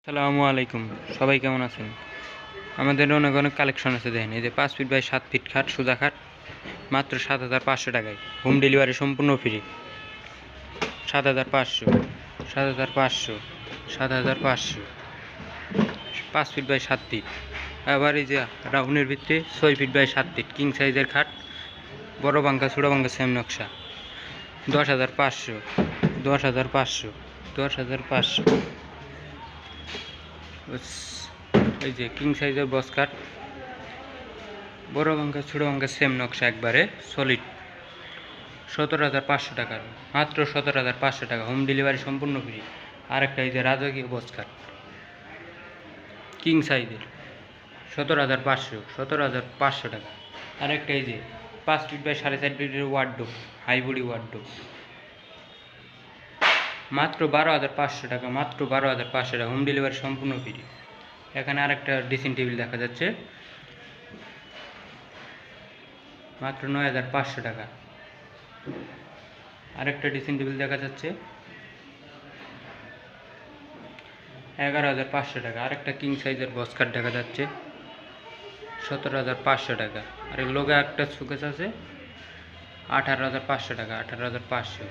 আসসালামু আলাইকুম, সবাই কেমন আছেন? আমাদের অনেক অনেক কালেকশন আছে, দেখেন এই যে 5 ফিট বাই 7 ফিট খাট, সোজা খাট, মাত্র 7,500 টাকায়। হোম ডেলিভারি সম্পূর্ণ ফ্রি। 7,500, 7,500, 7,500, 5 feet by 7 feet. আবার এই যে রাউন্ডের ভিতরে 6 ফিট বাই 7 ফিট কিং সাইজের খাট, বড় পাঙ্খা ছোটো পাঙ্খা সেম নকশা। 10,500, 10,500, 10,500। এই যে কিং সাইজের বক্স কাট, বড় পাঙ্খা ছোটো পাঙ্খা সেম নকশা, একবারে সলিড। 17,500 টাকার, মাত্র 17,500 টাকা। হোম ডেলিভারি সম্পূর্ণ ফ্রি। আরেকটা এই যে রাজকীয় বক্স কাট কিং সাইজের, 17,500, 17,500 টাকা। আরেকটা এই যে 5 ফিট বাই 4.5 ফিটের ওয়ার্ডরোব, হাই বডি ওয়ার্ডরোব, মাত্র 12,500 টাকা, মাত্র 12,500 টাকা। হোম ডেলিভারি সম্পূর্ণ ফ্রি। এখানে আরেকটা ড্রেসিং টেবিল দেখা যাচ্ছে, মাত্র 9,500 টাকা। আরেকটা ড্রেসিং টেবিল দেখা যাচ্ছে 11,500 টাকা। আরেকটা কিং সাইজের বক্স কাট দেখা যাচ্ছে 17,500 টাকা। আর এর লগে একটা শোকেস আছে 18,500 টাকা, 18,500।